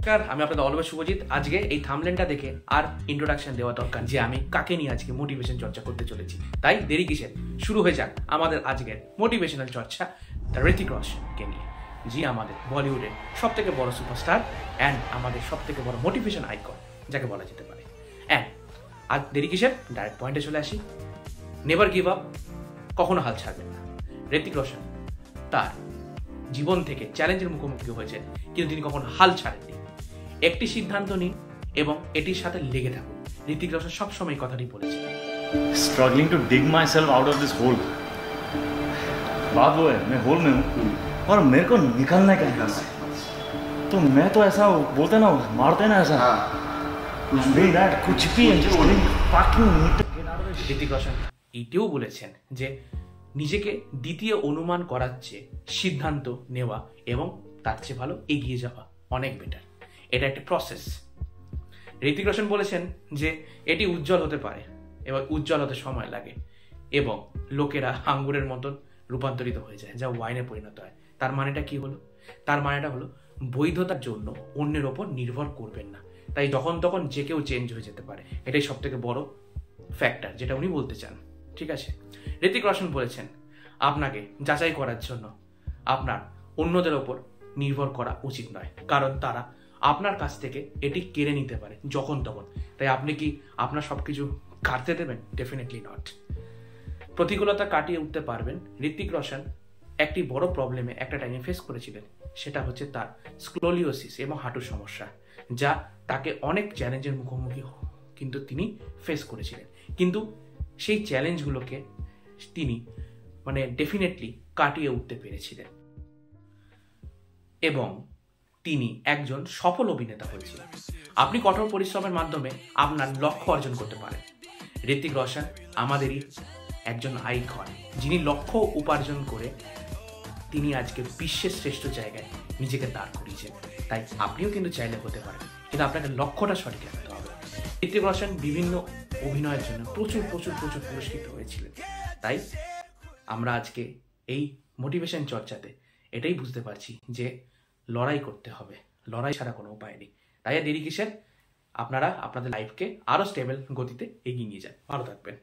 নমস্কার, আমি আপনাদের অলওয়েজ শুভজিৎ। আজকে এই থাম্বনেলটা দেখে আর ইন্ট্রোডাকশন দেওয়া দরকার যে আমি কাকে নিয়ে আজকে মোটিভেশন চর্চা করতে চলেছি। তাই দেরি কিসের, শুরু হয়ে যাক আমাদের আজকের মোটিভেশনাল চর্চা ঋতিক রোশনকে নিয়ে, যে আমাদের বলিউডের সব থেকে বড় সুপারস্টার অ্যান্ড আমাদের সব থেকে বড় মোটিভেশন আইকন যাকে বলা যেতে পারে। অ্যান্ড আজ দেরি কিসের, ডাইরেক্ট পয়েন্টে চলে আসি। নেভার গিভ আপ, কখনো হাল ছাড়বেন না। ঋতিক রোশন তার জীবন থেকে চ্যালেঞ্জের মুখোমুখি হয়েছেন, কিন্তু তিনি কখনো হাল ছাড়েননি। একটি সিদ্ধান্ত নিন এবং এটির সাথে লেগে থাকুন। ঋতিক রোশন সবসময় কথাটি বলেছেন। Struggling to dig myself out of this hole. बात वो है, मैं होल में हूँ और मेरे को निकलना है यहाँ से। तो मैं तो ऐसा बोलते ना, मारते ना ऐसा, कुछ भी ঋতিক রোশন এটিও বলেছেন যে নিজেকে দ্বিতীয় অনুমান করার চেয়ে সিদ্ধান্ত নেওয়া এবং তার চেয়ে ভালো এগিয়ে যাওয়া অনেক বেটার। এটা একটা প্রসেস। ঋতিক রোশন বলেছেন যে এটি উজ্জ্বল হতে পারে এবং উজ্জ্বল হতে সময় লাগে এবং লোকেরা আঙ্গুরের মতন রূপান্তরিত হয়ে যায়, যা ওয়াইনে পরিণত হয়। তার মানেটা কি হলো? তার মানেটা হলো বৈধতার জন্য অন্যের ওপর নির্ভর করবেন না। তাই যখন তখন যে কেউ চেঞ্জ হয়ে যেতে পারে, এটাই সব থেকে বড় ফ্যাক্টর যেটা উনি বলতে চান। ঠিক আছে, ঋতিক রোশন বলেছেন আপনাকে যাচাই করার জন্য আপনার অন্যদের ওপর নির্ভর করা উচিত নয়, কারণ তারা আপনার কাছ থেকে এটি কেড়ে নিতে পারে যখন তখন। তাই আপনি কি আপনার সবকিছু কাটতে দেবেন? Definitely not. প্রতিকূলতা কাটিয়ে উঠতে পারবেন। ঋতিক রোশন একটি বড় প্রবলেমে একটা টাইমে ফেস করেছিলেন, সেটা হচ্ছে তার স্ক্লোলিওসিস এবং হাঁটুর সমস্যা, যা তাকে অনেক চ্যালেঞ্জের মুখোমুখি কিন্তু তিনি ফেস করেছিলেন। কিন্তু সেই চ্যালেঞ্জগুলোকে তিনি ডেফিনেটলি কাটিয়ে উঠতে পেরেছিলেন এবং তিনি একজন সফল অভিনেতা হয়েছিলেন। আপনি কঠোর পরিশ্রমের মাধ্যমে আপনার লক্ষ্য অর্জন করতে পারেন। ঋতিক রোশন আমাদেরই একজন আইকন, যিনি লক্ষ্য উপার্জন করে তিনি আজকে বিশ্বের শ্রেষ্ঠ জায়গায় নিজেকে দাঁড় করিয়েছেন। তাই আপনিও কিন্তু চাইলে হতে পারেন, কিন্তু আপনাকে লক্ষ্যটা সঠিক রাখতে হবে। ঋতিক রোশন বিভিন্ন অভিনয়ের জন্য প্রচুর প্রচুর প্রচুর পুরস্কৃত হয়েছিলেন। তাই আমরা আজকে এই মোটিভেশন চর্চাতে এটাই বুঝতে পারছি যে লড়াই করতে হবে, লড়াই ছাড়া কোনো উপায় নেই। তাই দেরি কিসের, আপনারা আপনাদের লাইফকে আরও স্টেবল গতিতে এগিয়ে নিয়ে যান। ভালো থাকবেন।